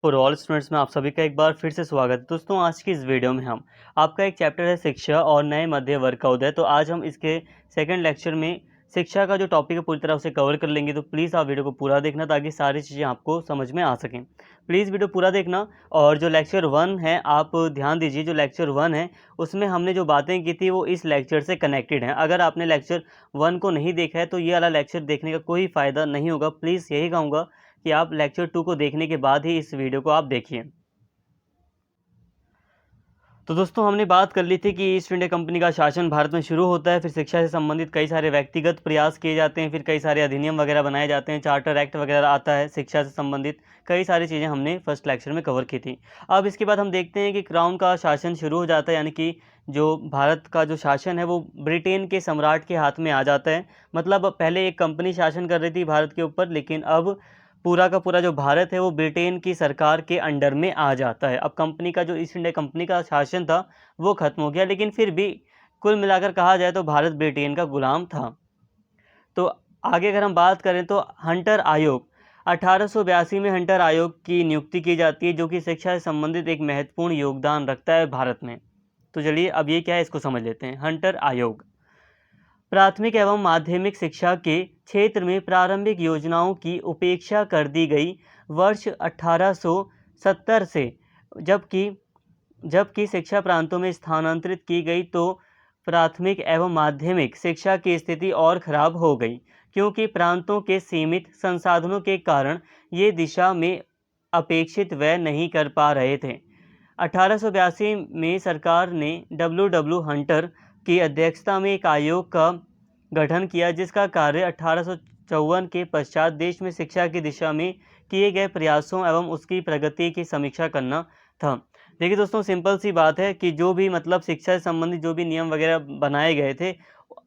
For all students में आप सभी का एक बार फिर से स्वागत है। दोस्तों, आज की इस वीडियो में हम आपका एक चैप्टर है शिक्षा और नए मध्य वर्ग का उदय। तो आज हम इसके सेकंड लेक्चर में शिक्षा का जो टॉपिक है पूरी तरह से कवर कर लेंगे। तो प्लीज़ आप वीडियो को पूरा देखना ताकि सारी चीज़ें आपको समझ में आ सकें। प्लीज़ वीडियो पूरा देखना। और जो लेक्चर 1 है आप ध्यान दीजिए, जो लेक्चर 1 है उसमें हमने जो बातें की थी वो इस लेक्चर से कनेक्टेड हैं। अगर आपने लेक्चर 1 को नहीं देखा है तो ये वाला लेक्चर देखने का कोई फ़ायदा नहीं होगा। प्लीज़ यही कहूँगा कि आप लेक्चर 2 को देखने के बाद ही इस वीडियो को आप देखिए। तो दोस्तों, हमने बात कर ली थी कि ईस्ट इंडिया कंपनी का शासन भारत में शुरू होता है, फिर शिक्षा से संबंधित कई सारे व्यक्तिगत प्रयास किए जाते हैं, फिर कई सारे अधिनियम वगैरह बनाए जाते हैं, चार्टर एक्ट वगैरह आता है, शिक्षा से संबंधित कई सारी चीज़ें हमने फर्स्ट लेक्चर में कवर की थी। अब इसके बाद हम देखते हैं कि क्राउन का शासन शुरू हो जाता है, यानी कि जो भारत का जो शासन है वो ब्रिटेन के सम्राट के हाथ में आ जाता है। मतलब पहले एक कंपनी शासन कर रही थी भारत के ऊपर, लेकिन अब पूरा का पूरा जो भारत है वो ब्रिटेन की सरकार के अंडर में आ जाता है। अब कंपनी का जो ईस्ट इंडिया कंपनी का शासन था वो खत्म हो गया, लेकिन फिर भी कुल मिलाकर कहा जाए तो भारत ब्रिटेन का गुलाम था। तो आगे अगर हम बात करें तो हंटर आयोग 1882 में हंटर आयोग की नियुक्ति की जाती है, जो कि शिक्षा से संबंधित एक महत्वपूर्ण योगदान रखता है भारत में। तो चलिए अब ये क्या है इसको समझ लेते हैं। हंटर आयोग प्राथमिक एवं माध्यमिक शिक्षा के क्षेत्र में प्रारंभिक योजनाओं की उपेक्षा कर दी गई वर्ष 1870 से, जबकि जबकि शिक्षा प्रांतों में स्थानांतरित की गई तो प्राथमिक एवं माध्यमिक शिक्षा की स्थिति और खराब हो गई, क्योंकि प्रांतों के सीमित संसाधनों के कारण ये दिशा में अपेक्षित व्यय नहीं कर पा रहे थे। 1882 में सरकार ने डब्ल्यू हंटर की अध्यक्षता में एक आयोग का गठन किया, जिसका कार्य 1854 के पश्चात देश में शिक्षा की दिशा में किए गए प्रयासों एवं उसकी प्रगति की समीक्षा करना था। देखिए दोस्तों, सिंपल सी बात है कि जो भी मतलब शिक्षा से संबंधित जो भी नियम वगैरह बनाए गए थे,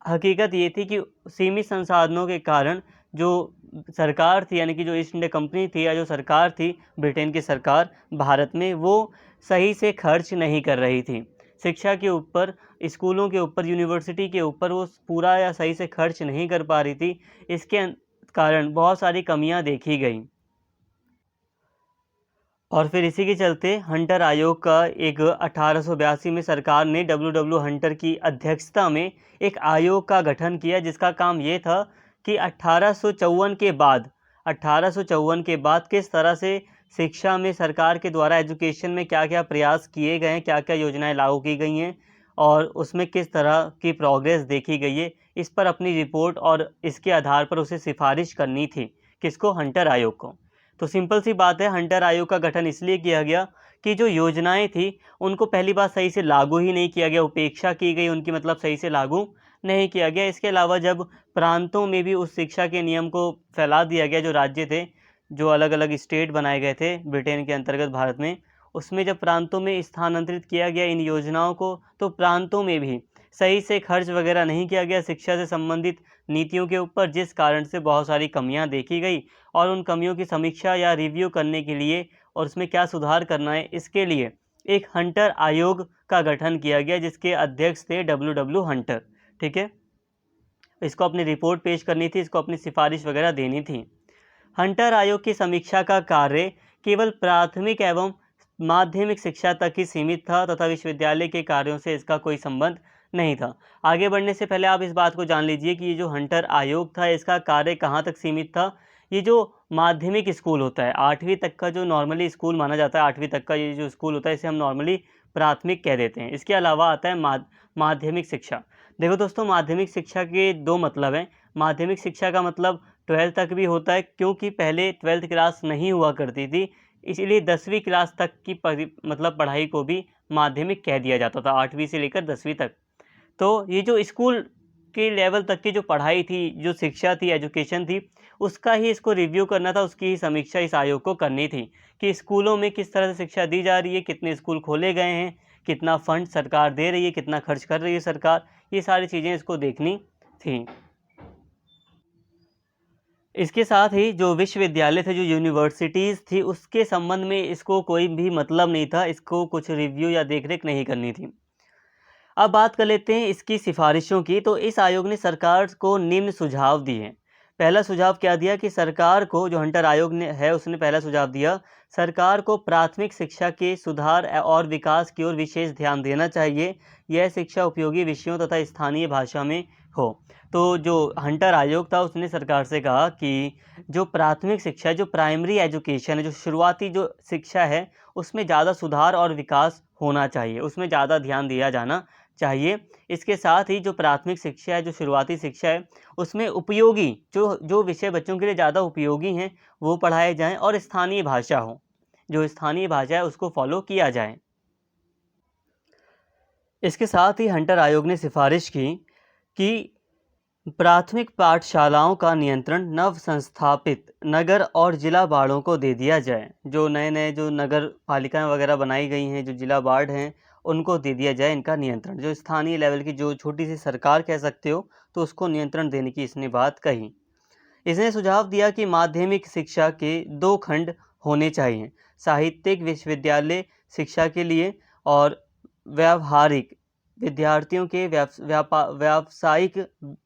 हकीकत ये थी कि सीमित संसाधनों के कारण जो सरकार थी, यानी कि जो ईस्ट इंडिया कंपनी थी या जो सरकार थी ब्रिटेन की सरकार भारत में, वो सही से खर्च नहीं कर रही थी शिक्षा के ऊपर, स्कूलों के ऊपर, यूनिवर्सिटी के ऊपर वो पूरा या सही से खर्च नहीं कर पा रही थी। इसके कारण बहुत सारी कमियां देखी गई और फिर इसी के चलते हंटर आयोग का एक 1882 में सरकार ने डब्ल्यू हंटर की अध्यक्षता में एक आयोग का गठन किया, जिसका काम ये था कि 1854 के बाद किस तरह से शिक्षा में सरकार के द्वारा एजुकेशन में क्या क्या प्रयास किए गए हैं, क्या क्या योजनाएं लागू की गई हैं और उसमें किस तरह की प्रोग्रेस देखी गई है, इस पर अपनी रिपोर्ट और इसके आधार पर उसे सिफारिश करनी थी। किसको? हंटर आयोग को। तो सिंपल सी बात है, हंटर आयोग का गठन इसलिए किया गया कि जो योजनाएं थी उनको पहली बात सही से लागू ही नहीं किया गया, उपेक्षा की गई उनकी, मतलब सही से लागू नहीं किया गया। इसके अलावा जब प्रांतों में भी उस शिक्षा के नियम को फैला दिया गया, जो राज्य थे, जो अलग अलग स्टेट बनाए गए थे ब्रिटेन के अंतर्गत भारत में, उसमें जब प्रांतों में स्थानांतरित किया गया इन योजनाओं को, तो प्रांतों में भी सही से खर्च वगैरह नहीं किया गया शिक्षा से संबंधित नीतियों के ऊपर, जिस कारण से बहुत सारी कमियां देखी गई। और उन कमियों की समीक्षा या रिव्यू करने के लिए और उसमें क्या सुधार करना है, इसके लिए एक हंटर आयोग का गठन किया गया, जिसके अध्यक्ष थे डब्ल्यू हंटर। ठीक है, इसको अपनी रिपोर्ट पेश करनी थी, इसको अपनी सिफारिश वगैरह देनी थी। हंटर आयोग की समीक्षा का कार्य केवल प्राथमिक एवं माध्यमिक शिक्षा तक ही सीमित था तथा विश्वविद्यालय के कार्यों से इसका कोई संबंध नहीं था। आगे बढ़ने से पहले आप इस बात को जान लीजिए कि ये जो हंटर आयोग था इसका कार्य कहाँ तक सीमित था। ये जो माध्यमिक स्कूल होता है, 8वीं तक का जो नॉर्मली स्कूल माना जाता है, 8वीं तक का ये जो स्कूल होता है इसे हम नॉर्मली प्राथमिक कह देते हैं। इसके अलावा आता है माध्यमिक शिक्षा। देखो दोस्तों, माध्यमिक शिक्षा के दो मतलब हैं। माध्यमिक शिक्षा का मतलब 12th तक भी होता है, क्योंकि पहले 12th क्लास नहीं हुआ करती थी, इसीलिए 10वीं क्लास तक की मतलब पढ़ाई को भी माध्यमिक कह दिया जाता था, 8वीं से लेकर 10वीं तक। तो ये जो स्कूल के लेवल तक की जो पढ़ाई थी, जो शिक्षा थी, एजुकेशन थी, उसका ही इसको रिव्यू करना था, उसकी ही समीक्षा इस आयोग को करनी थी कि स्कूलों में किस तरह से शिक्षा दी जा रही है, कितने स्कूल खोले गए हैं, कितना फंड सरकार दे रही है, कितना खर्च कर रही है सरकार, ये सारी चीज़ें इसको देखनी थी। इसके साथ ही जो विश्वविद्यालय थे, जो यूनिवर्सिटीज़ थी, उसके संबंध में इसको कोई भी मतलब नहीं था, इसको कुछ रिव्यू या देखरेख नहीं करनी थी। अब बात कर लेते हैं इसकी सिफारिशों की। तो इस आयोग ने सरकार को निम्न सुझाव दिए हैं। पहला सुझाव क्या दिया कि सरकार को, जो हंटर आयोग ने है उसने पहला सुझाव दिया, सरकार को प्राथमिक शिक्षा के सुधार और विकास की ओर विशेष ध्यान देना चाहिए। यह शिक्षा उपयोगी विषयों तथा स्थानीय भाषा में हो। तो जो हंटर आयोग था उसने सरकार से कहा कि जो प्राथमिक शिक्षा है, जो प्राइमरी एजुकेशन है, जो शुरुआती जो शिक्षा है, उसमें ज़्यादा सुधार और विकास होना चाहिए, उसमें ज़्यादा ध्यान दिया जाना चाहिए। इसके साथ ही जो प्राथमिक शिक्षा है, जो शुरुआती शिक्षा है, उसमें उपयोगी जो जो विषय बच्चों के लिए ज़्यादा उपयोगी हैं वो पढ़ाए जाएं और स्थानीय भाषा हो, जो स्थानीय भाषा है उसको फॉलो किया जाए। इसके साथ ही हंटर आयोग ने सिफारिश की कि प्राथमिक पाठशालाओं का नियंत्रण नव संस्थापित नगर और जिला बाड़ों को दे दिया जाए। जो नए नए जो नगर पालिकाएँ वगैरह बनाई गई हैं, जो जिला बाड़ हैं, उनको दे दिया जाए इनका नियंत्रण। जो स्थानीय लेवल की जो छोटी सी सरकार कह सकते हो, तो उसको नियंत्रण देने की इसने बात कही। इसने सुझाव दिया कि माध्यमिक शिक्षा के 2 खंड होने चाहिए, साहित्यिक विश्वविद्यालय शिक्षा के लिए और व्यावहारिक विद्यार्थियों के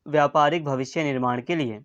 व्यापारिक भविष्य निर्माण के लिए।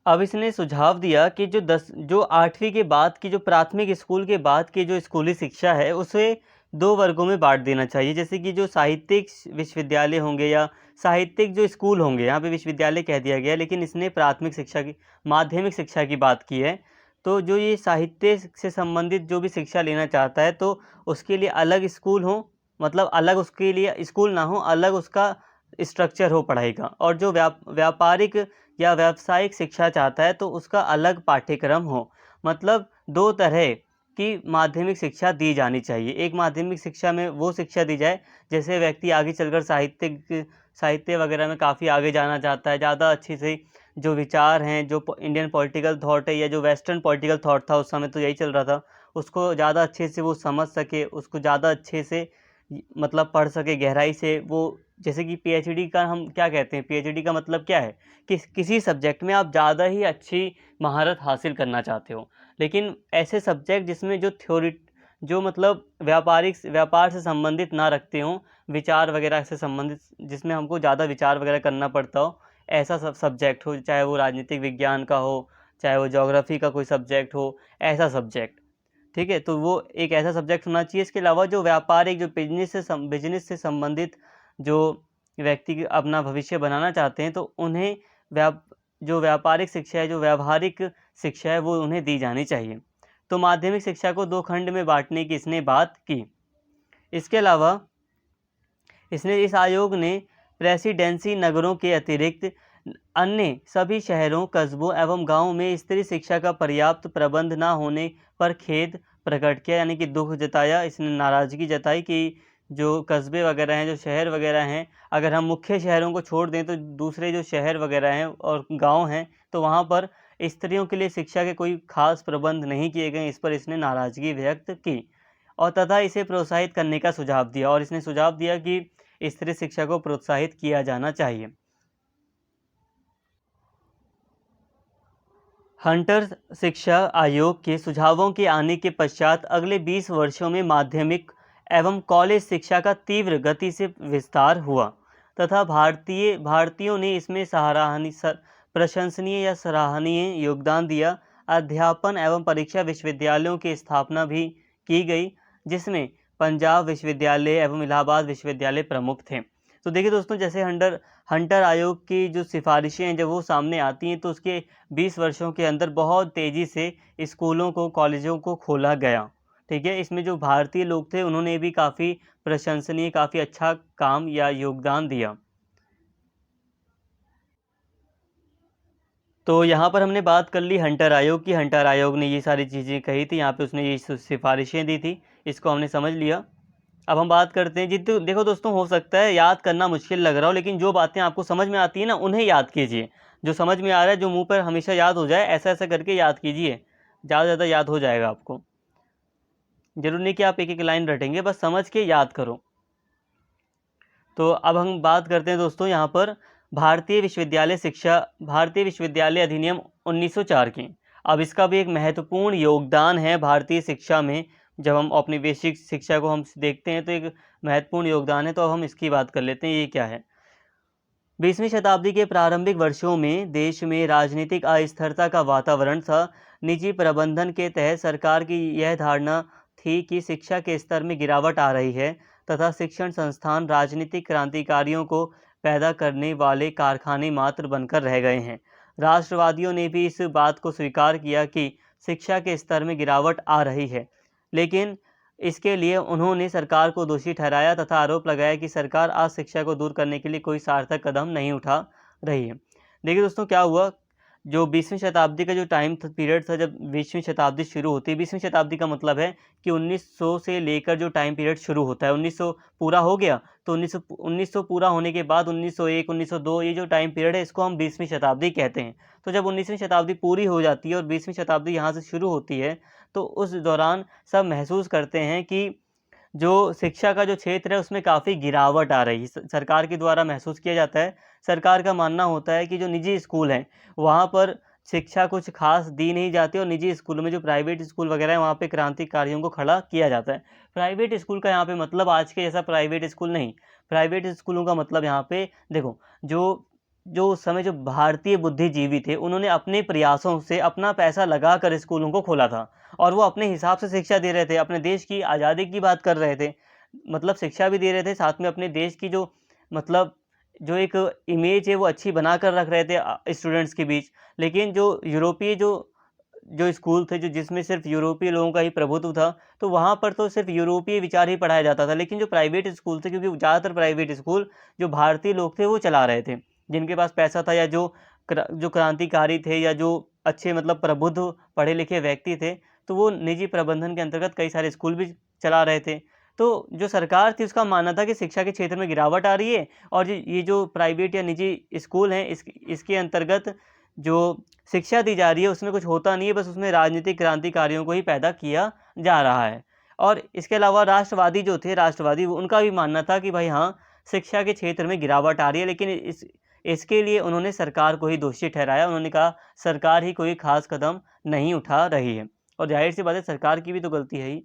अब इसने सुझाव दिया कि जो 8वीं के बाद की, जो प्राथमिक स्कूल के बाद की जो स्कूली शिक्षा है, उसे 2 वर्गों में बांट देना चाहिए। जैसे कि जो साहित्यिक विश्वविद्यालय होंगे या साहित्यिक जो स्कूल होंगे, यहाँ पे विश्वविद्यालय कह दिया गया, लेकिन इसने प्राथमिक शिक्षा की, माध्यमिक शिक्षा की बात की है। तो जो ये साहित्य से संबंधित जो भी शिक्षा लेना चाहता है, तो उसके लिए अलग स्कूल हो, मतलब अलग उसके लिए स्कूल ना हो, अलग उसका स्ट्रक्चर हो पढ़ाई का। और जो व्यापारिक या व्यावसायिक शिक्षा चाहता है, तो उसका अलग पाठ्यक्रम हो। मतलब 2 तरह की माध्यमिक शिक्षा दी जानी चाहिए। एक माध्यमिक शिक्षा में वो शिक्षा दी जाए जैसे व्यक्ति आगे चलकर साहित्य वगैरह में काफ़ी आगे जाना चाहता है, ज़्यादा अच्छे से जो विचार हैं, जो इंडियन पॉलिटिकल थॉट है या जो वेस्टर्न पॉलिटिकल थॉट था उस समय, तो यही चल रहा था, उसको ज़्यादा अच्छे से वो समझ सके, उसको ज़्यादा अच्छे से मतलब पढ़ सके, गहराई से वो। जैसे कि पीएचडी का हम क्या कहते हैं, पीएचडी का मतलब क्या है कि किसी सब्जेक्ट में आप ज़्यादा ही अच्छी महारत हासिल करना चाहते हो। लेकिन ऐसे सब्जेक्ट जिसमें जो थ्योरी, जो मतलब व्यापार से संबंधित ना रखते हों, विचार वगैरह से संबंधित, जिसमें हमको ज़्यादा विचार वगैरह करना पड़ता हो, ऐसा सब सब्जेक्ट हो, चाहे वो राजनीतिक विज्ञान का हो, चाहे वो ज्योग्राफी का कोई सब्जेक्ट हो, ऐसा सब्जेक्ट। ठीक है, तो वो एक ऐसा सब्जेक्ट होना चाहिए। इसके अलावा जो व्यापारिक, जो बिजनेस से संबंधित जो व्यक्ति अपना भविष्य बनाना चाहते हैं, तो उन्हें जो व्यापारिक शिक्षा है, जो व्यावहारिक शिक्षा है, वो उन्हें दी जानी चाहिए। तो माध्यमिक शिक्षा को 2 खंड में बांटने की इसने बात की। इसके अलावा इस आयोग ने प्रेसिडेंसी नगरों के अतिरिक्त अन्य सभी शहरों, कस्बों एवं गाँव में स्त्री शिक्षा का पर्याप्त प्रबंध न होने पर खेद प्रकट किया, यानी कि दुख जताया। इसने नाराज़गी जताई कि जो कस्बे वगैरह हैं, जो शहर वगैरह हैं, अगर हम मुख्य शहरों को छोड़ दें, तो दूसरे जो शहर वगैरह हैं और गांव हैं, तो वहां पर स्त्रियों के लिए शिक्षा के कोई खास प्रबंध नहीं किए गए। इस पर इसने नाराज़गी व्यक्त की और तथा इसे प्रोत्साहित करने का सुझाव दिया। और इसने सुझाव दिया कि स्त्री शिक्षा को प्रोत्साहित किया जाना चाहिए। हंटर शिक्षा आयोग के सुझावों के आने के पश्चात अगले 20 वर्षों में माध्यमिक एवं कॉलेज शिक्षा का तीव्र गति से विस्तार हुआ तथा भारतीयों ने इसमें प्रशंसनीय या सराहनीय योगदान दिया। अध्यापन एवं परीक्षा विश्वविद्यालयों की स्थापना भी की गई, जिसमें पंजाब विश्वविद्यालय एवं इलाहाबाद विश्वविद्यालय प्रमुख थे। तो देखिए दोस्तों, जैसे हंटर आयोग की जो सिफारिशें हैं, जब वो सामने आती हैं, तो उसके 20 वर्षों के अंदर बहुत तेज़ी से स्कूलों को, कॉलेजों को खोला गया। ठीक है, इसमें जो भारतीय लोग थे उन्होंने भी काफ़ी प्रशंसनीय, काफ़ी अच्छा काम या योगदान दिया। तो यहाँ पर हमने बात कर ली हंटर आयोग की। हंटर आयोग ने ये सारी चीज़ें कही थी, यहाँ पे उसने ये सिफारिशें दी थी, इसको हमने समझ लिया। अब हम बात करते हैं देखो दोस्तों, हो सकता है याद करना मुश्किल लग रहा हो, लेकिन जो बातें आपको समझ में आती है ना, उन्हें याद कीजिए। जो समझ में आ रहा है, जो मुंह पर हमेशा याद हो जाए, ऐसा ऐसा करके याद कीजिए, ज़्यादा से ज़्यादा याद हो जाएगा आपको। जरूर नहीं कि आप एक एक लाइन रटेंगे, बस समझ के याद करो। तो अब हम बात करते हैं दोस्तों यहाँ पर भारतीय विश्वविद्यालय अधिनियम 1904 की। अब इसका भी एक महत्वपूर्ण योगदान है भारतीय शिक्षा में। जब हम अपनी बेसिक शिक्षा को हम देखते हैं, तो एक महत्वपूर्ण योगदान है। तो अब हम इसकी बात कर लेते हैं, ये क्या है। 20वीं शताब्दी के प्रारंभिक वर्षों में देश में राजनीतिक अस्थिरता का वातावरण था। निजी प्रबंधन के तहत सरकार की यह धारणा थी कि शिक्षा के स्तर में गिरावट आ रही है तथा शिक्षण संस्थान राजनीतिक क्रांतिकारियों को पैदा करने वाले कारखाने मात्र बनकर रह गए हैं। राष्ट्रवादियों ने भी इस बात को स्वीकार किया कि शिक्षा के स्तर में गिरावट आ रही है, लेकिन इसके लिए उन्होंने सरकार को दोषी ठहराया तथा आरोप लगाया कि सरकार अशिक्षा को दूर करने के लिए कोई सार्थक कदम नहीं उठा रही है। देखिए दोस्तों, क्या हुआ, जो 20वीं शताब्दी का जो टाइम पीरियड था, जब 20वीं शताब्दी शुरू होती है, 20वीं शताब्दी का मतलब है कि 1900 से लेकर जो टाइम पीरियड शुरू होता है, 1900 पूरा हो गया तो 1900 पूरा होने के बाद 1901, 1902 ये जो टाइम पीरियड है, इसको हम 20वीं शताब्दी कहते हैं। तो जब 19वीं शताब्दी पूरी हो जाती है और 20वीं शताब्दी यहाँ से शुरू होती है, तो उस दौरान सब महसूस करते हैं कि जो शिक्षा का जो क्षेत्र है उसमें काफ़ी गिरावट आ रही है। सरकार के द्वारा महसूस किया जाता है। सरकार का मानना होता है कि जो निजी स्कूल हैं वहाँ पर शिक्षा कुछ खास दी नहीं जाती और निजी स्कूलों में जो प्राइवेट स्कूल वगैरह है वहाँ पे क्रांतिकारियों को खड़ा किया जाता है। प्राइवेट स्कूल का यहाँ पे मतलब आज के जैसा प्राइवेट स्कूल नहीं। प्राइवेट स्कूलों का मतलब यहाँ पे देखो, जो जो उस समय जो भारतीय बुद्धिजीवी थे उन्होंने अपने प्रयासों से अपना पैसा लगा कर स्कूलों को खोला था और वो अपने हिसाब से शिक्षा दे रहे थे, अपने देश की आज़ादी की बात कर रहे थे। मतलब शिक्षा भी दे रहे थे, साथ में अपने देश की जो मतलब जो एक इमेज है वो अच्छी बना कर रख रहे थे स्टूडेंट्स के बीच। लेकिन जो यूरोपीय जो जो स्कूल थे, जो जिसमें सिर्फ़ यूरोपीय लोगों का ही प्रभुत्व था, तो वहाँ पर तो सिर्फ़ यूरोपीय विचार ही पढ़ाया जाता था। लेकिन जो प्राइवेट स्कूल थे, क्योंकि ज़्यादातर प्राइवेट स्कूल जो भारतीय लोग थे वो चला रहे थे, जिनके पास पैसा था या जो क्रांतिकारी थे या जो अच्छे मतलब प्रबुद्ध पढ़े-लिखे व्यक्ति थे, तो वो निजी प्रबंधन के अंतर्गत कई सारे स्कूल भी चला रहे थे। तो जो सरकार थी उसका मानना था कि शिक्षा के क्षेत्र में गिरावट आ रही है और ये जो प्राइवेट या निजी स्कूल हैं इसके अंतर्गत जो शिक्षा दी जा रही है उसमें कुछ होता नहीं है, बस उसमें राजनीतिक क्रांतिकारियों को ही पैदा किया जा रहा है। और इसके अलावा राष्ट्रवादी जो थे, राष्ट्रवादी उनका भी मानना था कि भाई हाँ, शिक्षा के क्षेत्र में गिरावट आ रही है, लेकिन इसके लिए उन्होंने सरकार को ही दोषी ठहराया। उन्होंने कहा सरकार ही कोई ख़ास कदम नहीं उठा रही है और ज़ाहिर-सी बात है सरकार की भी तो गलती है ही।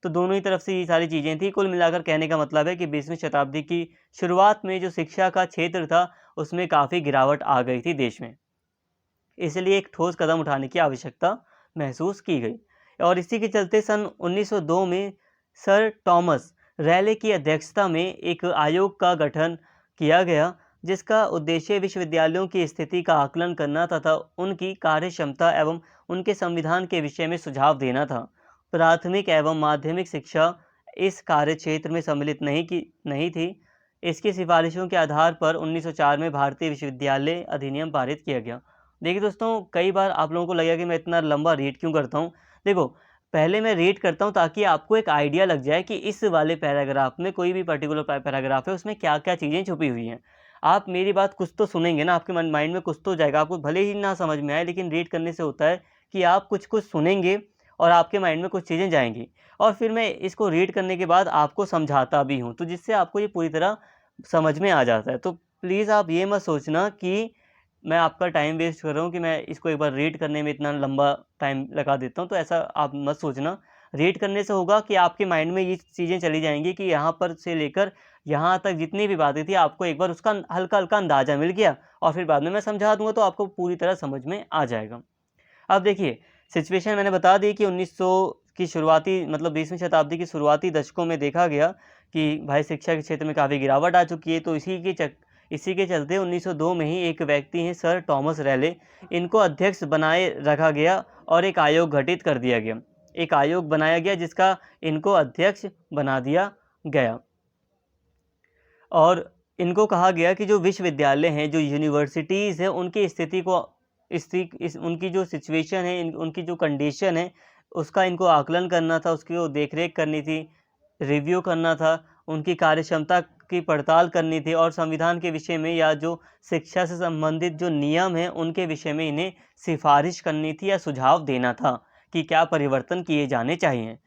तो दोनों ही तरफ से ये सारी चीज़ें थी। कुल मिलाकर कहने का मतलब है कि 20वीं शताब्दी की शुरुआत में जो शिक्षा का क्षेत्र था, उसमें काफ़ी गिरावट आ गई थी देश में। इसलिए एक ठोस कदम उठाने की आवश्यकता महसूस की गई और इसी के चलते सन 1902 में सर टॉमस रैले की अध्यक्षता में एक आयोग का गठन किया गया, जिसका उद्देश्य विश्वविद्यालयों की स्थिति का आकलन करना तथा उनकी कार्यक्षमता एवं उनके संविधान के विषय में सुझाव देना था। प्राथमिक एवं माध्यमिक शिक्षा इस कार्यक्षेत्र में सम्मिलित नहीं थी। इसकी सिफारिशों के आधार पर 1904 में भारतीय विश्वविद्यालय अधिनियम पारित किया गया। देखिए दोस्तों, कई बार आप लोगों को लगेगा कि मैं इतना लंबा रीड क्यों करता हूँ। देखो, पहले मैं रीड करता हूँ ताकि आपको एक आइडिया लग जाए कि इस वाले पैराग्राफ में, कोई भी पर्टिकुलर पैराग्राफ है, उसमें क्या-क्या चीज़ें छुपी हुई हैं। आप मेरी बात कुछ तो सुनेंगे ना, आपके माइंड में कुछ तो जाएगा। आपको भले ही ना समझ में आए, लेकिन रीड करने से होता है कि आप कुछ-कुछ सुनेंगे और आपके माइंड में कुछ चीज़ें जाएँगी और फिर मैं इसको रीड करने के बाद आपको समझाता भी हूँ, तो जिससे आपको ये पूरी तरह समझ में आ जाता है। तो प्लीज़ आप ये मत सोचना कि मैं आपका टाइम वेस्ट कर रहा हूँ कि मैं इसको एक बार रीड करने में इतना लंबा टाइम लगा देता हूँ, तो ऐसा आप मत सोचना। रीड करने से होगा कि आपके माइंड में ये चीज़ें चली जाएँगी कि यहाँ पर से लेकर यहाँ तक जितनी भी बातें थी, आपको एक बार उसका हल्का-हल्का अंदाज़ा मिल गया और फिर बाद में मैं समझा दूँगा तो आपको पूरी तरह समझ में आ जाएगा। अब देखिए, सिचुएशन मैंने बता दी कि 1900 की शुरुआती मतलब 20वीं शताब्दी की शुरुआती दशकों में देखा गया कि भाई शिक्षा के क्षेत्र में काफ़ी गिरावट आ चुकी है, तो इसी के चलते 1902 में ही एक व्यक्ति हैं सर टॉमस रैले, इनको अध्यक्ष बनाए रखा गया और एक आयोग गठित कर दिया गया। एक आयोग बनाया गया जिसका इनको अध्यक्ष बना दिया गया और इनको कहा गया कि जो विश्वविद्यालय हैं, जो यूनिवर्सिटीज़ हैं, उनकी स्थिति को उनकी जो सिचुएशन है, उनकी जो कंडीशन है, उसका इनको आकलन करना था, उसकी देख-रेख करनी थी, रिव्यू करना था, उनकी कार्यक्षमता की पड़ताल करनी थी और संविधान के विषय में या जो शिक्षा से संबंधित जो नियम हैं, उनके विषय में इन्हें सिफ़ारिश करनी थी या सुझाव देना था कि क्या परिवर्तन किए जाने चाहिए।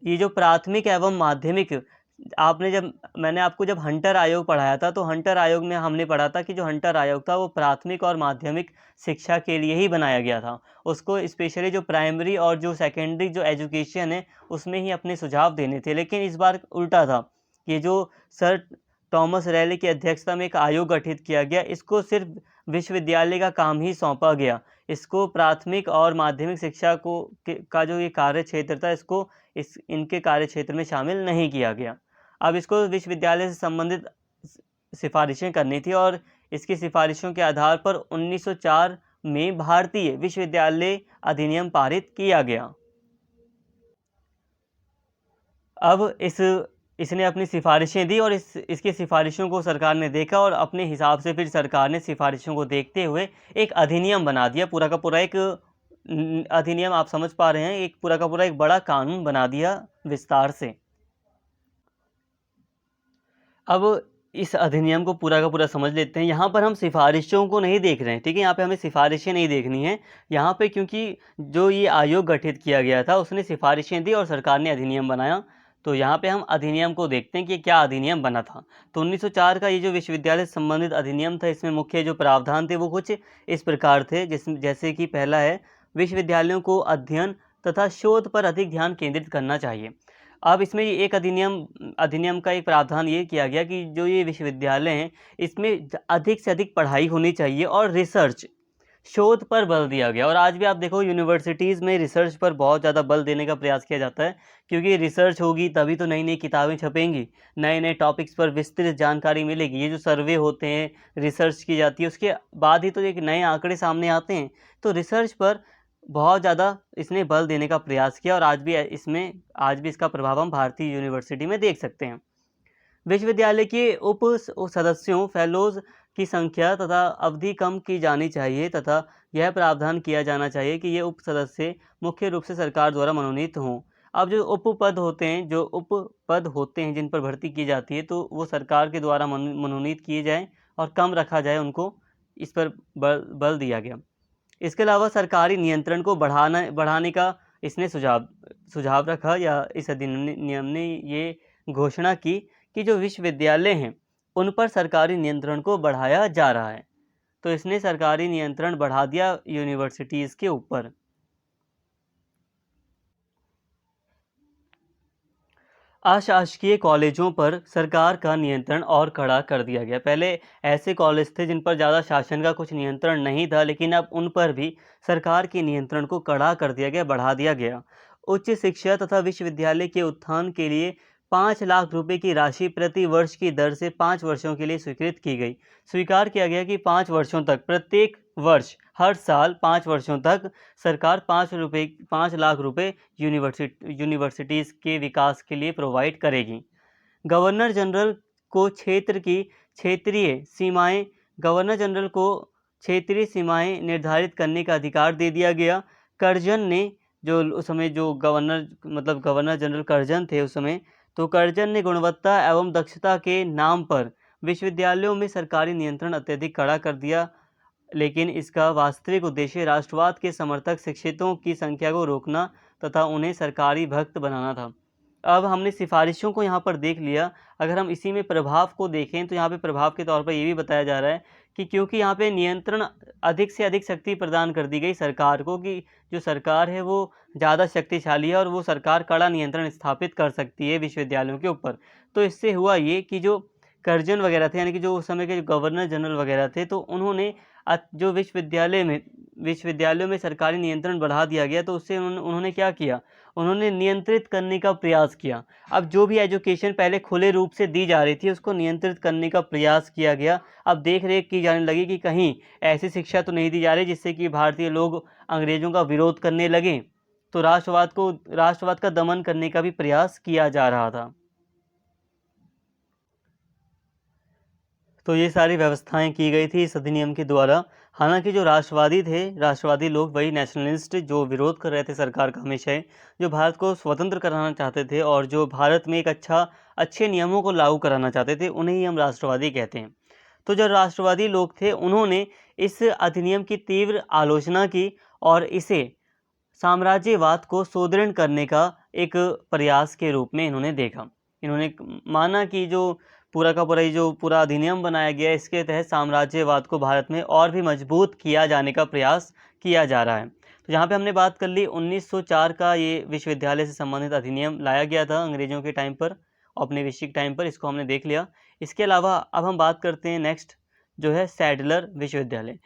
ये जो प्राथमिक एवं माध्यमिक मैंने आपको जब हंटर आयोग पढ़ाया था, तो हंटर आयोग में हमने पढ़ा था कि जो हंटर आयोग था वो प्राथमिक और माध्यमिक शिक्षा के लिए ही बनाया गया था। उसको स्पेशली जो प्राइमरी और जो सेकेंडरी जो एजुकेशन है उसमें ही अपने सुझाव देने थे। लेकिन इस बार उल्टा था। ये जो सर टॉमस रैले की अध्यक्षता में एक आयोग गठित किया गया। इसको सिर्फ विश्वविद्यालय का काम ही सौंपा गया। इसको प्राथमिक और माध्यमिक शिक्षा का जो ये कार्य क्षेत्र था, इसको इनके कार्य क्षेत्र में शामिल नहीं किया गया। अब इसको विश्वविद्यालय से संबंधित सिफारिशें करनी थी और इसकी सिफारिशों के आधार पर 1904 में भारतीय विश्वविद्यालय अधिनियम पारित किया गया। अब इसने अपनी सिफारिशें दी और इसकी सिफारिशों को सरकार ने देखा और अपने हिसाब से फिर सरकार ने सिफारिशों को देखते हुए एक अधिनियम बना दिया। पूरा का पूरा एक अधिनियम, आप समझ पा रहे हैं, एक पूरा का पूरा एक बड़ा कानून बना दिया विस्तार से। अब इस अधिनियम को पूरा का पूरा समझ लेते हैं। यहाँ पर हम सिफारिशों को नहीं देख रहे हैं, ठीक है। यहाँ पे हमें सिफारिशें नहीं देखनी है यहाँ पे, क्योंकि जो ये आयोग गठित किया गया था उसने सिफारिशें दी और सरकार ने अधिनियम बनाया। तो यहाँ पे हम अधिनियम को देखते हैं कि क्या अधिनियम बना था। तो 1904 का ये जो विश्वविद्यालय से संबंधित अधिनियम था, इसमें मुख्य जो प्रावधान थे वो कुछ इस प्रकार थे, जैसे कि पहला है, विश्वविद्यालयों को अध्ययन तथा शोध पर अधिक ध्यान केंद्रित करना चाहिए। अब इसमें एक अधिनियम का एक प्रावधान ये किया गया कि जो ये विश्वविद्यालय हैं इसमें अधिक से अधिक पढ़ाई होनी चाहिए और रिसर्च, शोध पर बल दिया गया। और आज भी आप देखो यूनिवर्सिटीज़ में रिसर्च पर बहुत ज़्यादा बल देने का प्रयास किया जाता है, क्योंकि रिसर्च होगी तभी तो नई नई किताबें छपेंगी, नए नए टॉपिक्स पर विस्तृत जानकारी मिलेगी। ये जो सर्वे होते हैं, रिसर्च की जाती है, उसके बाद ही तो एक नए आंकड़े सामने आते हैं। तो रिसर्च पर बहुत ज़्यादा इसने बल देने का प्रयास किया और आज भी इसका प्रभाव हम भारतीय यूनिवर्सिटी में देख सकते हैं। विश्वविद्यालय के उप सदस्यों, फेलोज की संख्या तथा अवधि कम की जानी चाहिए तथा यह प्रावधान किया जाना चाहिए कि ये उप सदस्य मुख्य रूप से सरकार द्वारा मनोनीत हों। अब जो उप पद होते हैं जिन पर भर्ती की जाती है, तो वो सरकार के द्वारा मनोनीत किए जाएं और कम रखा जाए उनको, इस पर बल दिया गया। इसके अलावा सरकारी नियंत्रण को बढ़ाने का इसने सुझाव रखा, या इस अधिनियम ने ये घोषणा की कि जो विश्वविद्यालय हैं उन पर सरकारी नियंत्रण को बढ़ाया जा रहा है। तो इसने सरकारी नियंत्रण बढ़ा दिया यूनिवर्सिटीज़ के ऊपर। अशासकीय कॉलेजों पर सरकार का नियंत्रण और कड़ा कर दिया गया। पहले ऐसे कॉलेज थे जिन पर ज़्यादा शासन का कुछ नियंत्रण नहीं था, लेकिन अब उन पर भी सरकार के नियंत्रण को कड़ा कर दिया गया, बढ़ा दिया गया। उच्च शिक्षा तथा विश्वविद्यालय के उत्थान के लिए 5 लाख रुपए की राशि प्रति वर्ष की दर से 5 वर्षों के लिए स्वीकृत की गई। स्वीकार किया गया कि 5 वर्षों तक, प्रत्येक वर्ष, हर साल 5 वर्षों तक सरकार 5 लाख रुपए यूनिवर्सिटीज़ के विकास के लिए प्रोवाइड करेगी। गवर्नर जनरल को क्षेत्रीय सीमाएं निर्धारित करने का अधिकार दे दिया गया। कर्जन ने, जो उस समय जो गवर्नर जनरल कर्जन थे उस समय, तो कर्जन ने गुणवत्ता एवं दक्षता के नाम पर विश्वविद्यालयों में सरकारी नियंत्रण अत्यधिक कड़ा कर दिया, लेकिन इसका वास्तविक उद्देश्य राष्ट्रवाद के समर्थक शिक्षितों की संख्या को रोकना तथा उन्हें सरकारी भक्त बनाना था। अब हमने सिफारिशों को यहाँ पर देख लिया। अगर हम इसी में प्रभाव को देखें तो यहाँ पे प्रभाव के तौर पर ये भी बताया जा रहा है कि क्योंकि यहाँ पे नियंत्रण, अधिक से अधिक शक्ति प्रदान कर दी गई सरकार को, कि जो सरकार है वो ज़्यादा शक्तिशाली है और वो सरकार कड़ा नियंत्रण स्थापित कर सकती है विश्वविद्यालयों के ऊपर। तो इससे हुआ ये कि जो कर्जन वगैरह थे, यानी कि जो उस समय के गवर्नर जनरल वगैरह थे, तो उन्होंने जो विश्वविद्यालयों में सरकारी नियंत्रण बढ़ा दिया गया, तो उससे उन्होंने क्या किया, उन्होंने नियंत्रित करने का प्रयास किया। अब जो भी एजुकेशन पहले खुले रूप से दी जा रही थी उसको नियंत्रित करने का प्रयास किया गया। अब देख रेख की जाने लगी कि कहीं ऐसी शिक्षा तो नहीं दी जा रही जिससे कि भारतीय लोग अंग्रेज़ों का विरोध करने लगे। तो राष्ट्रवाद का दमन करने का भी प्रयास किया जा रहा था। तो ये सारी व्यवस्थाएं की गई थी इस अधिनियम के द्वारा। हालांकि जो राष्ट्रवादी लोग, वही नेशनलिस्ट जो विरोध कर रहे थे सरकार का हमेशा, जो भारत को स्वतंत्र कराना चाहते थे और जो भारत में एक अच्छे नियमों को लागू कराना चाहते थे, उन्हें ही हम राष्ट्रवादी कहते हैं। तो जो राष्ट्रवादी लोग थे उन्होंने इस अधिनियम की तीव्र आलोचना की और इसे साम्राज्यवाद को सुदृढ़ करने का एक प्रयास के रूप में इन्होंने देखा। इन्होंने माना कि जो पूरा अधिनियम बनाया गया है, इसके तहत साम्राज्यवाद को भारत में और भी मजबूत किया जाने का प्रयास किया जा रहा है। तो यहाँ पे हमने बात कर ली 1904 का ये विश्वविद्यालय से संबंधित अधिनियम लाया गया था अंग्रेज़ों के टाइम पर। औपनिवेशिक टाइम पर, इसको हमने देख लिया। इसके अलावा अब हम बात करते हैं नेक्स्ट, जो है सैडलर विश्वविद्यालय।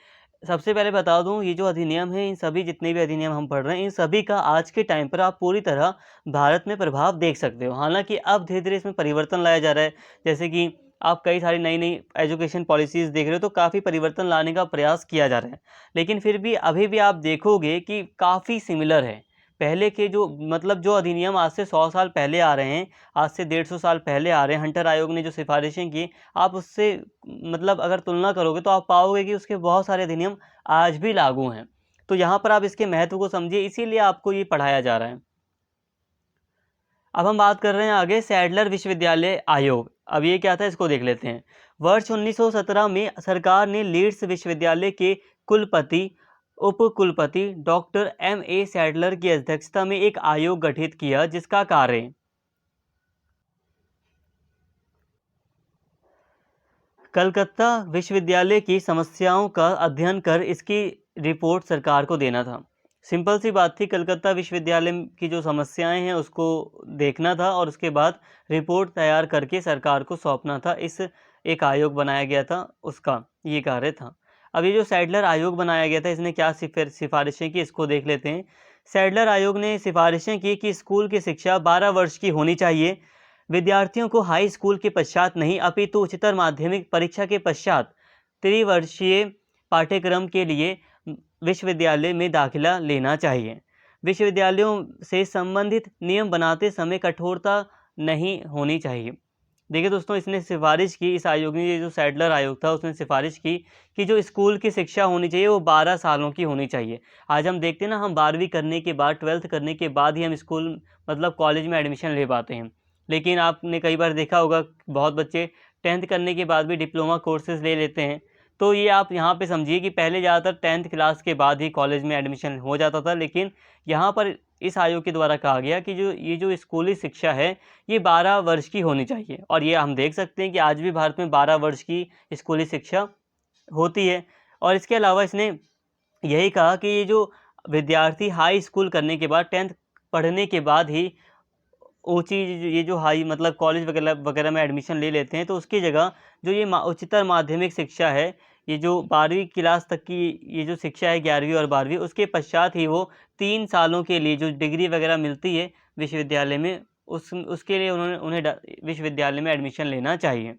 सबसे पहले बता दूं, ये जो अधिनियम है, इन सभी जितने भी अधिनियम हम पढ़ रहे हैं, इन सभी का आज के टाइम पर आप पूरी तरह भारत में प्रभाव देख सकते हो। हालांकि अब धीरे धीरे इसमें परिवर्तन लाया जा रहा है, जैसे कि आप कई सारी नई नई एजुकेशन पॉलिसीज़ देख रहे हो, तो काफ़ी परिवर्तन लाने का प्रयास किया जा रहा है। लेकिन फिर भी अभी भी आप देखोगे कि काफ़ी सिमिलर है। पहले के जो मतलब जो अधिनियम आज से 100 साल पहले आ रहे हैं, आज से 150 साल पहले आ रहे हैं, हंटर आयोग ने जो सिफारिशें की, आप उससे मतलब अगर तुलना करोगे तो आप पाओगे कि उसके बहुत सारे अधिनियम आज भी लागू हैं। तो यहाँ पर आप इसके महत्व को समझिए, इसीलिए आपको ये पढ़ाया जा रहा है। अब हम बात कर रहे हैं आगे सैडलर विश्वविद्यालय आयोग। अब ये क्या था, इसको देख लेते हैं। वर्ष 1917 में सरकार ने लीड्स विश्वविद्यालय के कुलपति उपकुलपति डॉक्टर M.A. सैडलर की अध्यक्षता में एक आयोग गठित किया, जिसका कार्य कलकत्ता विश्वविद्यालय की समस्याओं का अध्ययन कर इसकी रिपोर्ट सरकार को देना था। सिंपल सी बात थी, कलकत्ता विश्वविद्यालय की जो समस्याएं हैं उसको देखना था और उसके बाद रिपोर्ट तैयार करके सरकार को सौंपना था। इस एक आयोग बनाया गया था, उसका ये कार्य था। अब ये जो सैडलर आयोग बनाया गया था, इसने क्या सिफारिशें की, इसको देख लेते हैं। सैडलर आयोग ने सिफारिशें की कि स्कूल की शिक्षा 12 वर्ष की होनी चाहिए। विद्यार्थियों को हाई स्कूल के पश्चात नहीं, अपितु उच्चतर माध्यमिक परीक्षा के पश्चात त्रिवर्षीय पाठ्यक्रम के लिए विश्वविद्यालय में दाखिला लेना चाहिए। विश्वविद्यालयों से संबंधित नियम बनाते समय कठोरता नहीं होनी चाहिए। देखिए दोस्तों, इसने सिफारिश की, इस आयोग ने, ये जो सैडलर आयोग था, उसने सिफारिश की कि जो स्कूल की शिक्षा होनी चाहिए वो 12 सालों की होनी चाहिए। आज हम देखते हैं ना, हम 12वीं करने के बाद, 12th करने के बाद ही हम स्कूल मतलब कॉलेज में एडमिशन ले पाते हैं। लेकिन आपने कई बार देखा होगा, बहुत बच्चे 10th करने के बाद भी डिप्लोमा कोर्सेज़ ले लेते हैं। तो ये आप यहाँ पे समझिए कि पहले ज़्यादातर 10th क्लास के बाद ही कॉलेज में एडमिशन हो जाता था, लेकिन यहाँ पर इस आयोग के द्वारा कहा गया कि ये जो स्कूली शिक्षा है, ये 12 वर्ष की होनी चाहिए। और ये हम देख सकते हैं कि आज भी भारत में 12 वर्ष की स्कूली शिक्षा होती है। और इसके अलावा इसने यही कहा कि ये जो विद्यार्थी हाई स्कूल करने के बाद, 10th पढ़ने के बाद ही ऊँची ये जो हाई मतलब कॉलेज वगैरह वगैरह में एडमिशन ले लेते हैं, तो उसकी जगह जो ये उच्चतर माध्यमिक शिक्षा है, ये जो 12वीं क्लास तक की ये जो शिक्षा है, 11वीं और 12वीं, उसके पश्चात ही वो 3 सालों के लिए जो डिग्री वगैरह मिलती है विश्वविद्यालय में, उसके लिए उन्हें विश्वविद्यालय में एडमिशन लेना चाहिए।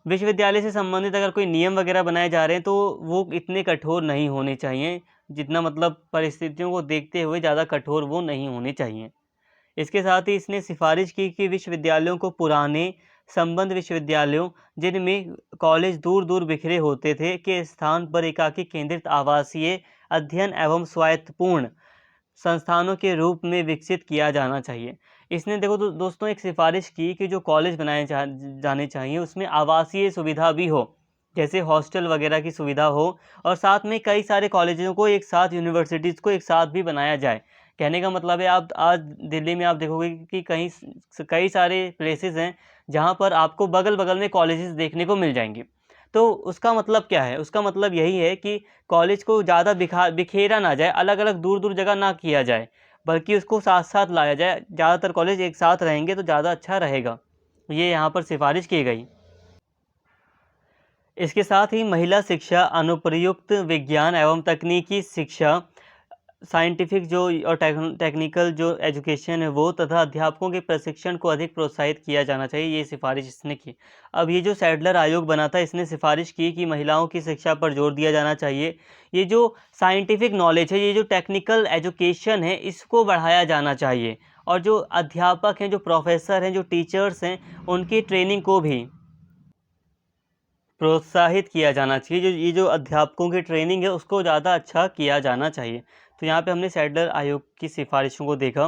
विश्वविद्यालय से संबंधित अगर कोई नियम वगैरह बनाए जा रहे हैं, तो वो इतने कठोर नहीं होने चाहिए, जितना मतलब परिस्थितियों को देखते हुए ज़्यादा कठोर वो नहीं होने चाहिए। इसके साथ ही इसने सिफारिश की कि विश्वविद्यालयों को पुराने संबद्ध विश्वविद्यालयों, जिनमें कॉलेज दूर दूर बिखरे होते थे, के स्थान पर एकाकी केंद्रित आवासीय अध्ययन एवं स्वायत्तपूर्ण संस्थानों के रूप में विकसित किया जाना चाहिए। इसने देखो दोस्तों एक सिफारिश की कि जो कॉलेज बनाए जाने चाहिए, उसमें आवासीय सुविधा भी हो, जैसे हॉस्टल वगैरह की सुविधा हो, और साथ में कई सारे कॉलेजों को एक साथ, यूनिवर्सिटीज़ को एक साथ भी बनाया जाए। कहने का मतलब है, आप आज दिल्ली में आप देखोगे कि कई सारे प्लेसेस हैं जहाँ पर आपको बगल-बगल में कॉलेजेस देखने को मिल जाएंगे। तो उसका मतलब क्या है? उसका मतलब यही है कि कॉलेज को ज़्यादा बिखेरा ना जाए, अलग-अलग दूर-दूर जगह ना किया जाए, बल्कि उसको साथ-साथ लाया जाए। ज़्यादातर कॉलेज एक साथ रहेंगे तो ज़्यादा अच्छा रहेगा। ये यहाँ पर सिफारिश की गई। इसके साथ ही महिला शिक्षा, अनुप्रयुक्त विज्ञान एवं तकनीकी शिक्षा, साइंटिफिक जो और टेक्निकल जो एजुकेशन है वो, तथा अध्यापकों के प्रशिक्षण को अधिक प्रोत्साहित किया जाना चाहिए, ये सिफारिश इसने की। अब ये जो सैडलर आयोग बना था, इसने सिफारिश की कि महिलाओं की शिक्षा पर जोर दिया जाना चाहिए। ये जो साइंटिफिक नॉलेज है, ये जो टेक्निकल एजुकेशन है, इसको बढ़ाया जाना चाहिए। और जो अध्यापक हैं, जो प्रोफेसर हैं, जो टीचर्स हैं, उनकी ट्रेनिंग को भी प्रोत्साहित किया जाना चाहिए। ये जो अध्यापकों की ट्रेनिंग है, उसको ज़्यादा अच्छा किया जाना चाहिए। तो यहाँ पे हमने सैडलर आयोग की सिफारिशों को देखा।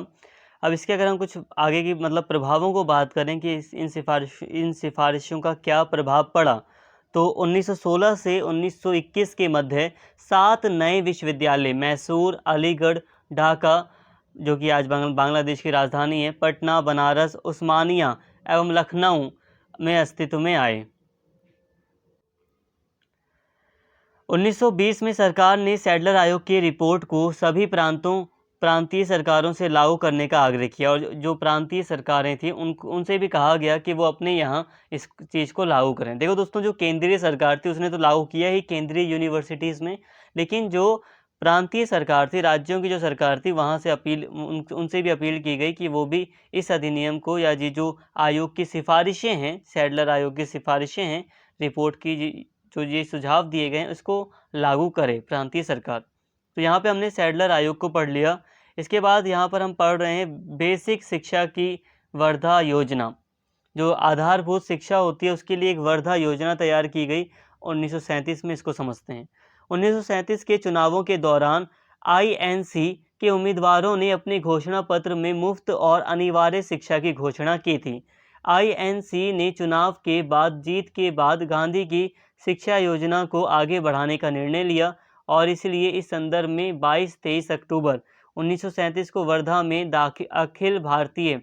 अब इसके अगर हम कुछ आगे की मतलब प्रभावों को बात करें कि इन सिफारिशों का क्या प्रभाव पड़ा, तो 1916 से 1921 के मध्य 7 नए विश्वविद्यालय मैसूर, अलीगढ़, ढाका, जो कि आज बांग्लादेश की राजधानी है, पटना, बनारस, उस्मानिया एवं लखनऊ में अस्तित्व में आए। 1920 में सरकार ने सैडलर आयोग की रिपोर्ट को सभी प्रांतों प्रांतीय सरकारों से लागू करने का आग्रह किया और जो प्रांतीय सरकारें थी उनसे भी कहा गया कि वो अपने यहाँ इस चीज़ को लागू करें। देखो दोस्तों, जो केंद्रीय सरकार थी उसने तो लागू किया ही केंद्रीय यूनिवर्सिटीज़ में, लेकिन जो प्रांतीय सरकार थी, राज्यों की जो सरकार थी, वहाँ से उनसे भी अपील की गई कि वो भी इस अधिनियम को या जो आयोग की सिफारिशें हैं, सैडलर आयोग की सिफारिशें हैं, रिपोर्ट की जो ये सुझाव दिए गए हैं, उसको लागू करे प्रांतीय सरकार। तो यहाँ पे हमने सैडलर आयोग को पढ़ लिया। इसके बाद यहाँ पर हम पढ़ रहे हैं बेसिक शिक्षा की वर्धा योजना। जो आधारभूत शिक्षा होती है उसके लिए एक वर्धा योजना तैयार की गई 1937 में। इसको समझते हैं। 1937 के चुनावों के दौरान आईएनसी के उम्मीदवारों ने अपने घोषणा पत्र में मुफ्त और अनिवार्य शिक्षा की घोषणा की थी। आईएनसी ने चुनाव के बाद जीत के बाद गांधी की शिक्षा योजना को आगे बढ़ाने का निर्णय लिया और इसलिए इस संदर्भ में 22-23 अक्टूबर 1937 को वर्धा में अखिल भारतीय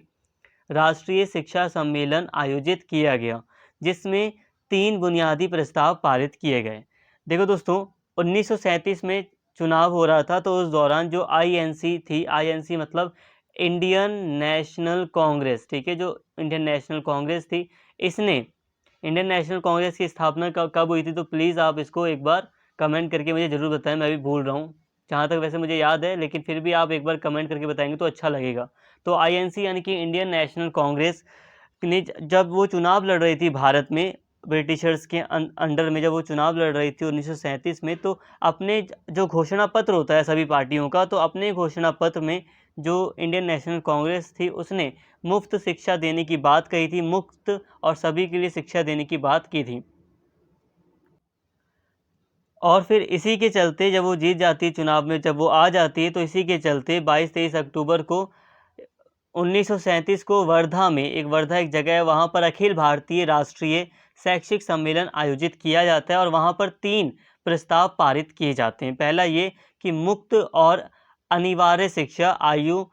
राष्ट्रीय शिक्षा सम्मेलन आयोजित किया गया, जिसमें 3 बुनियादी प्रस्ताव पारित किए गए। देखो दोस्तों, 1937 में चुनाव हो रहा था, तो उस दौरान जो आईएनसी थी, आईएनसी मतलब इंडियन नेशनल कांग्रेस, ठीक है, जो इंडियन नेशनल कांग्रेस थी, इसने इंडियन नेशनल कांग्रेस की स्थापना कब हुई थी, तो प्लीज़ आप इसको एक बार कमेंट करके मुझे ज़रूर बताएं। मैं भी भूल रहा हूँ, जहाँ तक वैसे मुझे याद है, लेकिन फिर भी आप एक बार कमेंट करके बताएंगे तो अच्छा लगेगा। तो आईएनसी यानी कि इंडियन नेशनल कांग्रेस ने जब वो चुनाव लड़ रही थी भारत में, ब्रिटिशर्स के अंडर में जब वो चुनाव लड़ रही थी 1937 में, तो अपने जो घोषणा पत्र होता है सभी पार्टियों का, तो अपने घोषणा पत्र में जो इंडियन नेशनल कांग्रेस थी उसने मुफ्त शिक्षा देने की बात कही थी, मुफ्त और सभी के लिए शिक्षा देने की बात की थी। और फिर इसी के चलते जब वो जीत जाती है चुनाव में, जब वो आ जाती है, तो इसी के चलते 22-23 अक्टूबर को 1937 को वर्धा में, वर्धा एक जगह है, वहाँ पर अखिल भारतीय राष्ट्रीय शैक्षिक सम्मेलन आयोजित किया जाता है और वहाँ पर 3 प्रस्ताव पारित किए जाते हैं। पहला ये कि मुक्त और अनिवार्य शिक्षा आयु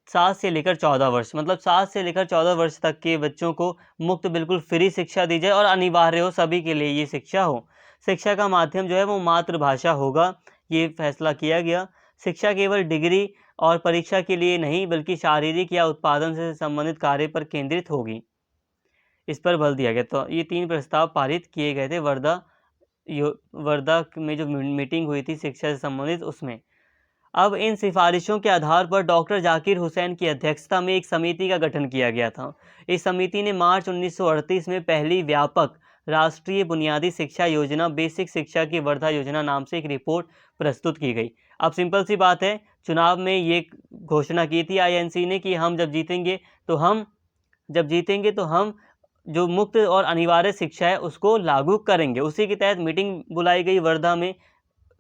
7 से लेकर 14 वर्ष, मतलब 7 से लेकर 14 वर्ष तक के बच्चों को मुफ्त बिल्कुल फ्री शिक्षा दी जाए और अनिवार्य हो, सभी के लिए ये शिक्षा हो। शिक्षा का माध्यम जो है वो मातृभाषा होगा, ये फैसला किया गया। शिक्षा केवल डिग्री और परीक्षा के लिए नहीं बल्कि शारीरिक या उत्पादन से संबंधित कार्य पर केंद्रित होगी, इस पर बल दिया गया। तो ये 3 प्रस्ताव पारित किए गए थे वर्धा में जो मीटिंग हुई थी शिक्षा से संबंधित, उसमें। अब इन सिफारिशों के आधार पर डॉक्टर जाकिर हुसैन की अध्यक्षता में एक समिति का गठन किया गया था। इस समिति ने मार्च 1938 में पहली व्यापक राष्ट्रीय बुनियादी शिक्षा योजना बेसिक शिक्षा की वर्धा योजना नाम से एक रिपोर्ट प्रस्तुत की गई। अब सिंपल सी बात है, चुनाव में ये घोषणा की थी आईएनसी ने कि हम जब जीतेंगे तो हम जो मुफ्त और अनिवार्य शिक्षा है उसको लागू करेंगे। उसी के तहत मीटिंग बुलाई गई वर्धा में,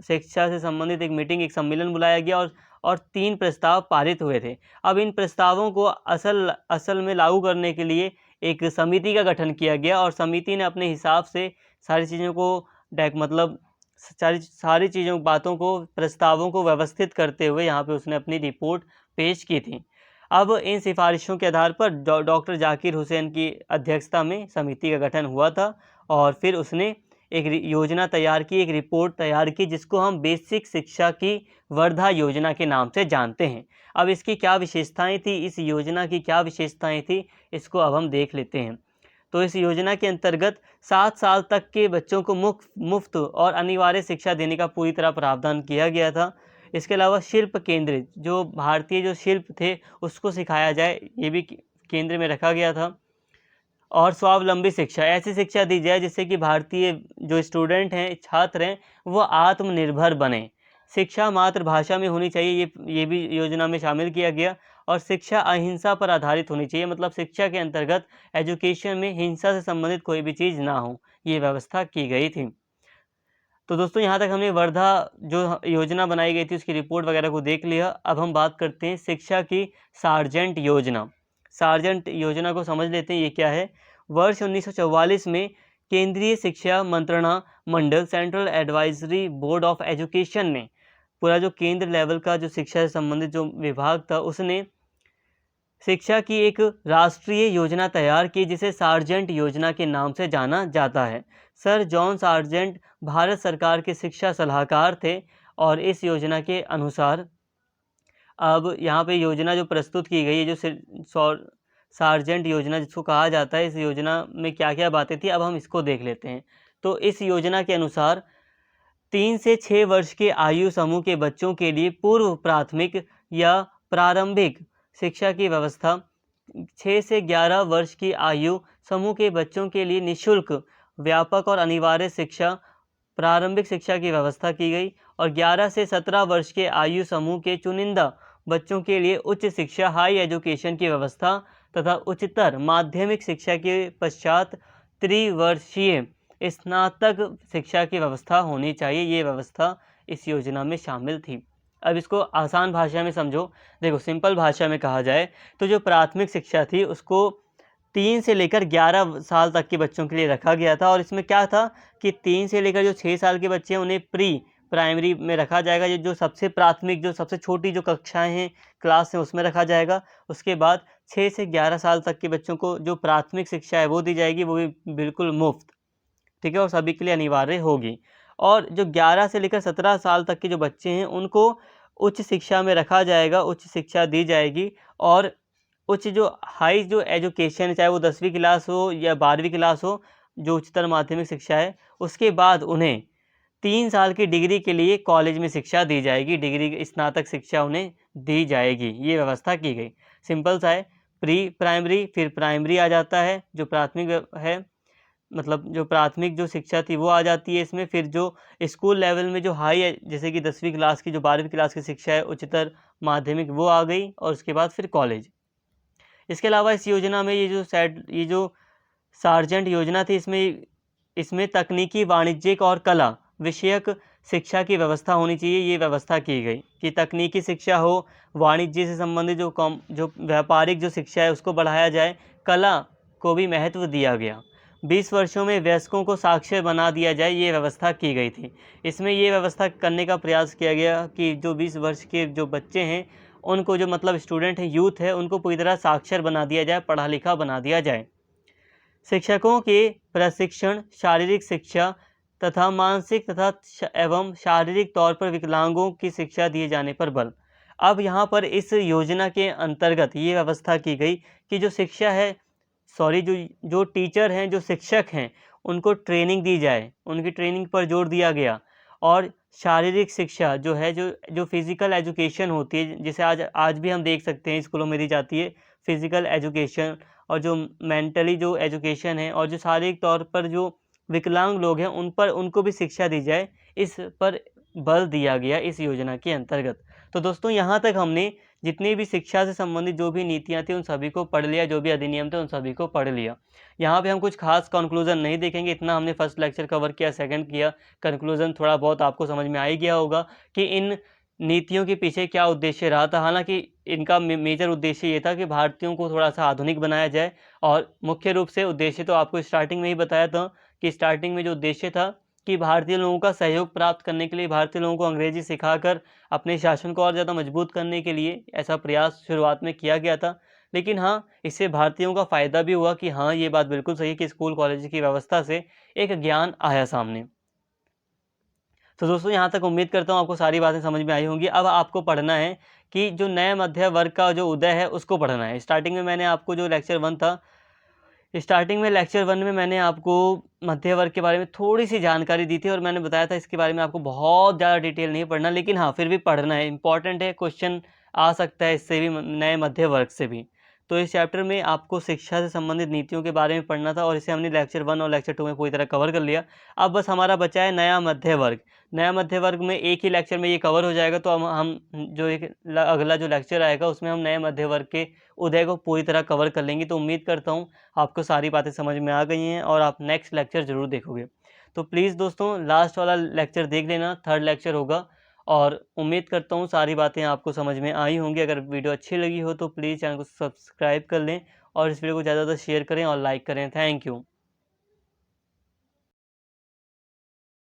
शिक्षा से संबंधित एक सम्मेलन बुलाया गया और 3 प्रस्ताव पारित हुए थे। अब इन प्रस्तावों को असल में लागू करने के लिए एक समिति का गठन किया गया और समिति ने अपने हिसाब से सारी चीज़ों को मतलब सारी चीज़ों बातों को, प्रस्तावों को व्यवस्थित करते हुए यहाँ पे उसने अपनी रिपोर्ट पेश की थी। अब इन सिफारिशों के आधार पर डॉक्टर जाकिर हुसैन की अध्यक्षता में समिति का गठन हुआ था और फिर उसने एक योजना तैयार की, एक रिपोर्ट तैयार की, जिसको हम बेसिक शिक्षा की वर्धा योजना के नाम से जानते हैं। अब इसकी क्या विशेषताएं थी, इस योजना की क्या विशेषताएं थी, इसको अब हम देख लेते हैं। तो इस योजना के अंतर्गत 7 साल तक के बच्चों को मुफ्त और अनिवार्य शिक्षा देने का पूरी तरह प्रावधान किया गया था। इसके अलावा शिल्प केंद्रित, जो भारतीय जो शिल्प थे उसको सिखाया जाए, ये भी केंद्र में रखा गया था। और स्वावलंबी शिक्षा, ऐसी शिक्षा दी जाए जिससे कि भारतीय जो स्टूडेंट हैं, छात्र हैं, वो आत्मनिर्भर बने। शिक्षा मातृभाषा में होनी चाहिए, ये भी योजना में शामिल किया गया। और शिक्षा अहिंसा पर आधारित होनी चाहिए, मतलब शिक्षा के अंतर्गत एजुकेशन में हिंसा से संबंधित कोई भी चीज़ ना हो, ये व्यवस्था की गई थी। तो दोस्तों, यहाँ तक हमने वर्धा जो योजना बनाई गई थी उसकी रिपोर्ट वगैरह को देख लिया। अब हम बात करते हैं शिक्षा की सार्जेंट योजना। सार्जेंट योजना को समझ लेते हैं, ये क्या है। वर्ष 1944 में केंद्रीय शिक्षा मंत्रणा मंडल, central advisory board of education ने, पूरा जो केंद्र लेवल का जो शिक्षा से संबंधित जो विभाग था, उसने शिक्षा की एक राष्ट्रीय योजना तैयार की जिसे सार्जेंट योजना के नाम से जाना जाता है। सर जॉन सार्जेंट भारत सरकार के शिक्षा सलाहकार थे और इस योजना के अनुसार अब यहाँ पे योजना जो प्रस्तुत की गई है, जो सार्जेंट योजना जिसको कहा जाता है, इस योजना में क्या क्या बातें थी, अब हम इसको देख लेते हैं। तो इस योजना के अनुसार 3 से 6 वर्ष के आयु समूह के बच्चों के लिए पूर्व प्राथमिक या प्रारंभिक शिक्षा की व्यवस्था, 6 से 11 वर्ष की आयु समूह के बच्चों के लिए निःशुल्क व्यापक और अनिवार्य शिक्षा, प्रारंभिक शिक्षा की व्यवस्था की गई, और 11 से 17 वर्ष के आयु समूह के चुनिंदा बच्चों के लिए उच्च शिक्षा हाई एजुकेशन की व्यवस्था तथा उच्चतर माध्यमिक शिक्षा के पश्चात त्रिवर्षीय स्नातक शिक्षा की व्यवस्था होनी चाहिए। ये व्यवस्था इस योजना में शामिल थी। अब इसको आसान भाषा में समझो। देखो, सिंपल भाषा में कहा जाए तो जो प्राथमिक शिक्षा थी उसको 3 से लेकर 11 साल तक के बच्चों के लिए रखा गया था, और इसमें क्या था कि 3 से लेकर जो 6 साल के बच्चे हैं उन्हें प्री प्राइमरी में रखा जाएगा। ये जो सबसे प्राथमिक, जो सबसे छोटी जो कक्षाएं हैं, क्लास है, उसमें रखा जाएगा। उसके बाद 6 से 11 साल तक के बच्चों को जो प्राथमिक शिक्षा है वो दी जाएगी, वो भी बिल्कुल मुफ्त, ठीक है, और सभी के लिए अनिवार्य होगी। और जो 11 से लेकर 17 साल तक के जो बच्चे हैं उनको उच्च शिक्षा में रखा जाएगा, उच्च शिक्षा दी जाएगी। और उच्च जो हाई जो एजुकेशन है, चाहे वो 10वीं क्लास हो या 12वीं क्लास हो, जो उच्चतर माध्यमिक शिक्षा है, उसके बाद उन्हें 3 साल की डिग्री के लिए कॉलेज में शिक्षा दी जाएगी, डिग्री स्नातक शिक्षा उन्हें दी जाएगी। ये व्यवस्था की गई। सिंपल सा है, प्री प्राइमरी फिर प्राइमरी आ जाता है, जो प्राथमिक है, मतलब जो प्राथमिक जो शिक्षा थी वो आ जाती है इसमें। फिर जो स्कूल लेवल में जो हाई है, जैसे कि 10वीं क्लास की, जो 12वीं क्लास की शिक्षा है, उच्चतर माध्यमिक, वो आ गई, और उसके बाद फिर कॉलेज। इसके अलावा इस योजना में ये जो सार्जेंट योजना थी, इसमें तकनीकी, वाणिज्यिक और कला विषयक शिक्षा की व्यवस्था होनी चाहिए। ये व्यवस्था की गई कि तकनीकी शिक्षा हो, वाणिज्य से संबंधित जो व्यापारिक जो शिक्षा है उसको बढ़ाया जाए, कला को भी महत्व दिया गया। 20 वर्षों में वयस्कों को साक्षर बना दिया जाए, ये व्यवस्था की गई थी। इसमें ये व्यवस्था करने का प्रयास किया गया कि जो 20 वर्ष के जो बच्चे हैं उनको, जो मतलब स्टूडेंट हैं, यूथ है, उनको पूरी तरह साक्षर बना दिया जाए, पढ़ा लिखा बना दिया जाए। शिक्षकों के प्रशिक्षण, शारीरिक शिक्षा तथा मानसिक तथा एवं शारीरिक तौर पर विकलांगों की शिक्षा दिए जाने पर बल। अब यहाँ पर इस योजना के अंतर्गत ये व्यवस्था की गई कि जो शिक्षा है, जो टीचर हैं, जो शिक्षक हैं, उनको ट्रेनिंग दी जाए, उनकी ट्रेनिंग पर जोर दिया गया। और शारीरिक शिक्षा जो है, जो फिज़िकल एजुकेशन होती है, जिसे आज भी हम देख सकते हैं स्कूलों में दी जाती है, फिज़िकल एजुकेशन, और जो मेंटली जो एजुकेशन है, और जो शारीरिक तौर पर जो विकलांग लोग हैं उनको भी शिक्षा दी जाए, इस पर बल दिया गया इस योजना के अंतर्गत। तो दोस्तों, यहाँ तक हमने जितनी भी शिक्षा से संबंधित जो भी नीतियाँ थी उन सभी को पढ़ लिया, जो भी अधिनियम थे उन सभी को पढ़ लिया। यहाँ पे हम कुछ खास कंक्लूजन नहीं देखेंगे, इतना हमने फर्स्ट लेक्चर कवर किया, सेकंड किया। कंक्लूजन थोड़ा बहुत आपको समझ में आ ही गया होगा कि इन नीतियों के पीछे क्या उद्देश्य रहा था। हालांकि इनका मेजर उद्देश्य ये था कि भारतीयों को थोड़ा सा आधुनिक बनाया जाए, और मुख्य रूप से उद्देश्य तो आपको स्टार्टिंग में ही बताया था कि स्टार्टिंग में जो उद्देश्य था कि भारतीय लोगों का सहयोग प्राप्त करने के लिए, भारतीय लोगों को अंग्रेजी सिखाकर अपने शासन को और ज़्यादा मजबूत करने के लिए ऐसा प्रयास शुरुआत में किया गया था। लेकिन हाँ, इससे भारतीयों का फ़ायदा भी हुआ कि हाँ, ये बात बिल्कुल सही है कि स्कूल कॉलेज की व्यवस्था से एक ज्ञान आया सामने। तो दोस्तों, यहाँ तक उम्मीद करता हूँ आपको सारी बातें समझ में आई होंगी। अब आपको पढ़ना है कि जो नए मध्य वर्ग का जो उदय है उसको पढ़ना है। स्टार्टिंग में मैंने आपको जो लेक्चर 1 था, स्टार्टिंग में लेक्चर 1 में मैंने आपको मध्य वर्ग के बारे में थोड़ी सी जानकारी दी थी, और मैंने बताया था इसके बारे में आपको बहुत ज़्यादा डिटेल नहीं पढ़ना, लेकिन हाँ, फिर भी पढ़ना है, इंपॉर्टेंट है, क्वेश्चन आ सकता है इससे भी, नए मध्य वर्ग से भी। तो इस चैप्टर में आपको शिक्षा से संबंधित नीतियों के बारे में पढ़ना था, और इसे हमने लेक्चर 1 और लेक्चर 2 में पूरी तरह कवर कर लिया। अब बस हमारा बचा है नया मध्य वर्ग। नया मध्य वर्ग में एक ही लेक्चर में ये कवर हो जाएगा, तो हम जो अगला जो लेक्चर आएगा उसमें हम नए मध्य वर्ग के उदय को पूरी तरह कवर कर लेंगे। तो उम्मीद करता हूँ आपको सारी बातें समझ में आ गई हैं, और आप नेक्स्ट लेक्चर ज़रूर देखोगे। तो प्लीज़ दोस्तों, लास्ट वाला लेक्चर देख लेना, 3rd लेक्चर होगा, और उम्मीद करता हूँ सारी बातें आपको समझ में आई होंगी। अगर वीडियो अच्छी लगी हो तो प्लीज़ चैनल को सब्सक्राइब कर लें, और इस वीडियो को ज़्यादा से ज़्यादा शेयर करें और लाइक करें। Thank you.